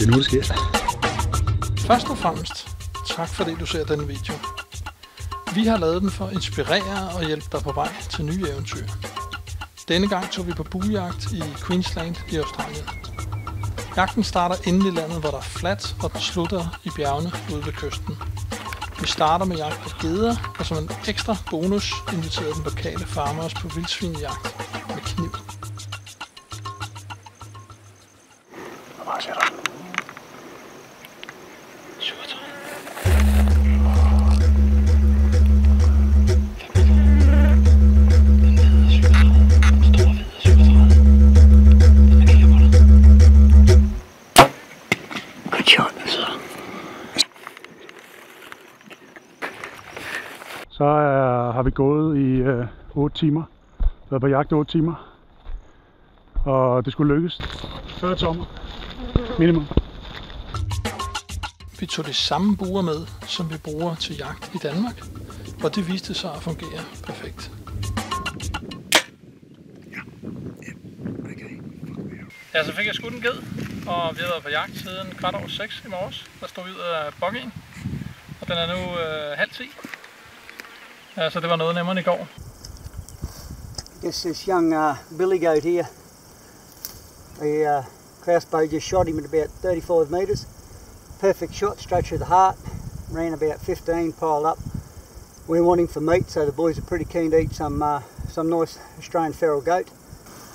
nu det sker. Først og fremmest, tak fordi du ser denne video. Vi har lavet den for at inspirere og hjælpe dig på vej til nye eventyr. Denne gang tog vi på buejagt i Queensland i Australien. Jagten starter inde i landet, hvor der er fladt, og den slutter i bjergene ude ved kysten. Vi starter med jagt på geder, og som en ekstra bonus inviterede den lokale farmer os på vildsvinejagt med kniv. Så har vi gået i 8 timer. Vi har været på jagt 8 timer. Og det skulle lykkes. 40 tommer. Minimum. Vi tog de samme buer med, som vi bruger til jagt i Danmark, og det viste sig at fungere perfekt. Ja, så fik jeg skudt en ged, og vi har været på jagt siden 6:15 i morges. Der stod vi ud af bokken, og den er nu 9:30. Ja, så det var noget nemmere end i går. Just this young billy goat here. The crossbow just shot him at about 35 metres. Perfect shot, straight through the heart. Ran about 15, piled up. We're wanting for meat, so the boys are pretty keen to eat some nice Australian feral goat.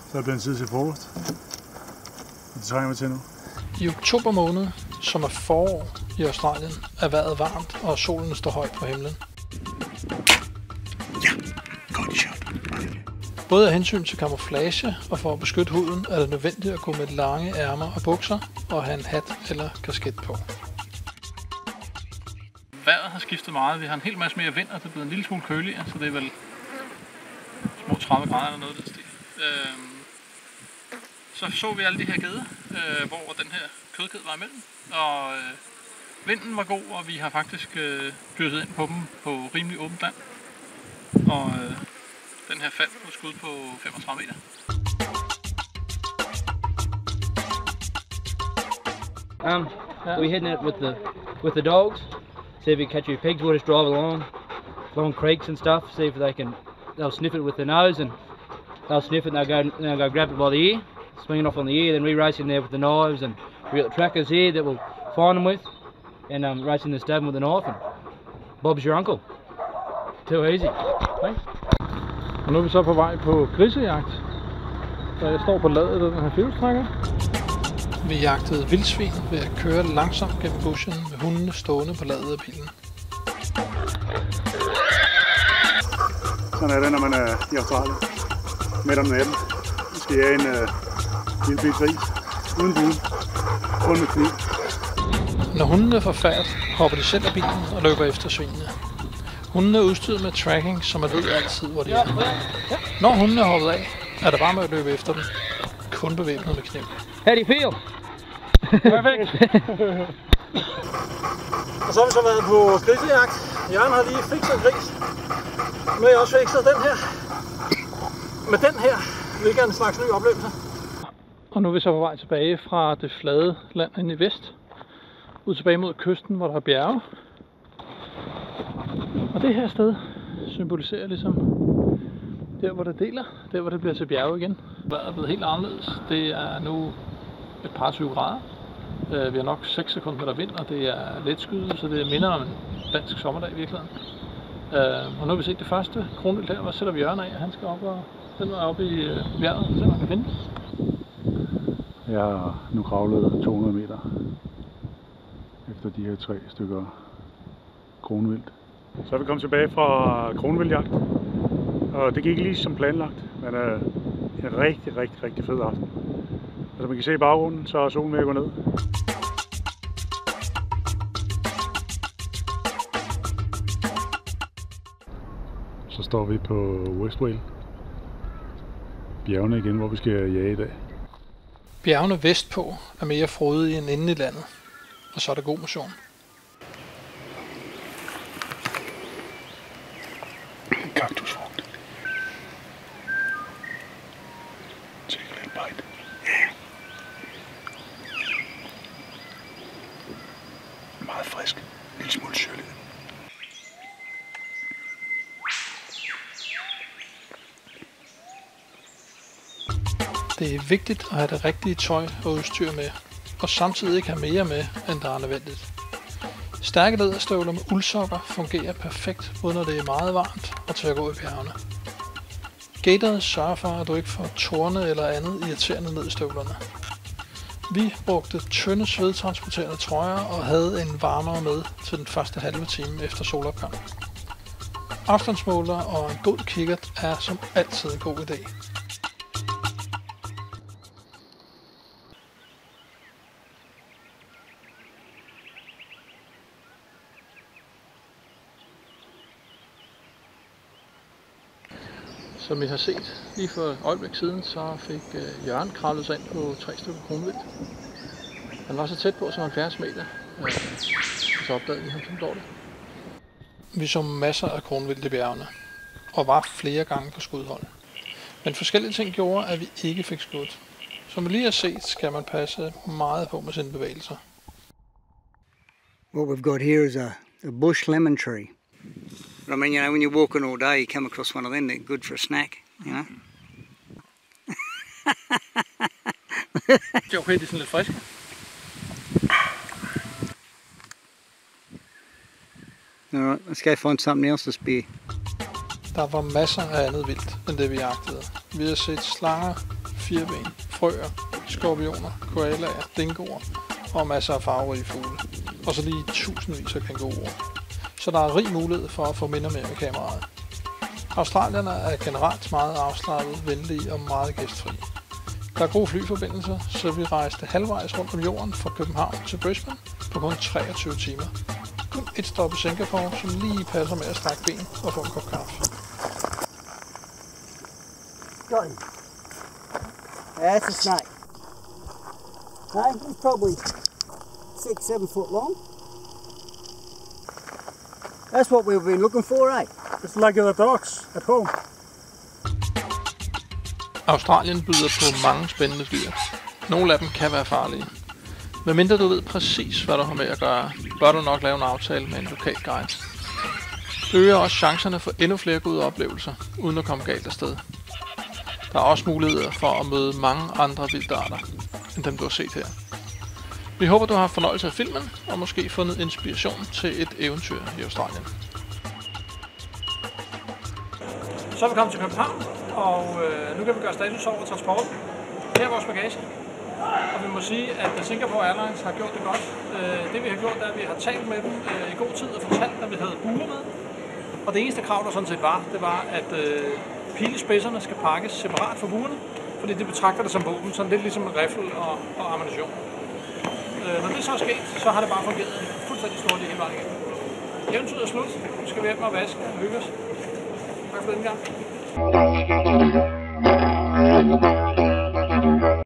Så er det blevet tid til frokost. Det trænger vi til nu. I oktober måned, som er forår i Australien, er vejret varmt, og solen står højt på himlen. Ja, godt shot. Både af hensyn til camouflage og for at beskytte huden, er det nødvendigt at gå med lange ærmer og bukser og have en hat eller kasket på. Vejret har skiftet meget. Vi har en hel masse mere vind, og det er blevet en lille smule køligere, så det er vel små 30 grader eller noget af den stil. Så vi alle de her geder, hvor den her kødkæde var imellem, og vinden var god, og vi har faktisk dyrket ind på dem på rimelig åbent land. Og den her faldt på skud på 35 meter. We're heading out with the dogs, see if we can catch a few pigs. We'll just drive along creeks and stuff, see if they'll sniff it with their nose, and they'll sniff it and they'll go grab it by the ear, swing it off on the ear, then we race in there with the knives, and we got the trackers here that we'll find them with, and race in the stab with a knife, and Bob's your uncle. Too easy. Thanks. Og nu er vi så på vej på grisejagt. Så jeg står på ladet af den her fjolstrækker. Vi jagtede vildsvin ved at køre langsomt gennem bushen med hundene stående på ladet af bilen. Sådan er det, når man er i Australien. Midt om natten. Nu skal jeg en lille bit gris. Uden bud. Kun med kniv. Når hundene får færd, hopper de selv af bilen og løber efter svinene. Hundene er udstyret med tracking, så man ved altid, hvor de er. Når hundene er hoppet af, er der bare med at løbe efter dem. Kun bevæbnet med kniv. How do you feel? Perfekt! Og så har vi så været på grisejagt. Jørgen har lige fikset en gris. Nu har jeg også fikset den her. Med den her, hvilket er en slags ny oplevelse. Og nu er vi så på vej tilbage fra det flade land inde i vest. Ud tilbage mod kysten, hvor der er bjerge. Og det her sted symboliserer ligesom der, hvor det deler, der hvor det bliver til bjerge igen. Vejret er blevet helt anderledes. Det er nu et par 20 grader. Vi har nok 6 sekunder med vind, og det er let skyet, så det minder om en dansk sommerdag i virkeligheden. Og nu har vi set det første kronvildt her, hvor sætter vi Jørgen af, og han skal op og den er oppe i bjerget, så man kan finde. Jeg har nu kravlet 200 meter efter de her 3 stykker kronvildt. Så er vi kommet tilbage fra kronvildjagt, og det gik lige som planlagt, men en rigtig fed aften. Og som man kan se i baggrunden, så er solen ved at gå ned. Så står vi på West Whale. Bjergene igen, hvor vi skal jage i dag. Bjergene vestpå er mere frodige end inde i landet, og så er der god motion. Kaktusfrugt. Take a little bite. Yeah. Det er vigtigt at have det rigtige tøj og udstyr med, og samtidig ikke have mere med, end der er nødvendigt. Stærke læderstøvler med uldsokker fungerer perfekt, både når det er meget varmt og til at gå i bjergene. Gator'et sørger for, at du ikke får torne eller andet irriterende ned i støvlerne. Vi brugte tynde svedtransporterende trøjer og havde en varmere med til den første halve time efter solopgang. Afstandsmåler og en god kikkert er som altid en god idé. Som I har set lige for et øjeblik siden, så fik Jørgen kravlet sig ind på 3 stykker kronvildt. Han var så tæt på som 70 meter, og så opdagede vi ham som dårligt. Vi så masser af kronvildt i bjergene, og var flere gange på skudhold. Men forskellige ting gjorde, at vi ikke fik skudt. Som vi lige har set, skal man passe meget på med sine bevægelser. What we've got here is a bush lemon tree. But I mean, you know, when you're walking all day, you come across one of them, they're good for a snack, you know. Det er okay, det er sådan lidt frisk. Alright, let's go find something else to spear. Der var masser af andet vildt, end det vi jagtede. Vi har set slanger, firben, frøer, skorpioner, koalaer, dingoer og masser af farverige fugle. Og så lige tusindvis af kænguruer. Så der er rig mulighed for at få minder med kameraet. Australierne er generelt meget afslappet, venlige og meget gæstfri. Der er gode flyforbindelser, så vi rejste halvvejs rundt om jorden fra København til Brisbane på kun 23 timer. Kun et stop i Singapore, som lige passer med at strække ben og få en kop kaffe. Got him. That's a snake. No, he's probably 6-7 foot long. That's what we've been looking for, eh? It's like the dogs at home. Australien byder på mange spændende dyr. Nogle af dem kan være farlige. Men mindre du ved præcis, hvad du har med at gøre, bør du nok lave en aftale med en lokal guide. Det øger også chancerne for endnu flere gode oplevelser, uden at komme galt afsted. Der er også muligheder for at møde mange andre vildarter, end dem du har set her. Vi håber, du har haft fornøjelse af filmen, og måske fundet inspiration til et eventyr i Australien. Så er vi kommet til København, og nu kan vi gøre status over transporten. Her er vores bagage. Og vi må sige, at Singapore Airlines har gjort det godt. Det vi har gjort, er, at vi har talt med dem i god tid og fortalt, at vi havde buer med. Og det eneste krav, der sådan set var, det var, at pilespidserne skal pakkes separat fra buerne, fordi det betragter det som våben, sådan lidt ligesom en riffel og ammunition. Når det så er sket, så har det bare fungeret fuldstændig stort hele vejen igennem. Eventyret er slut. Nu skal vi hjem og vaske og hygge os. Tak for den gang.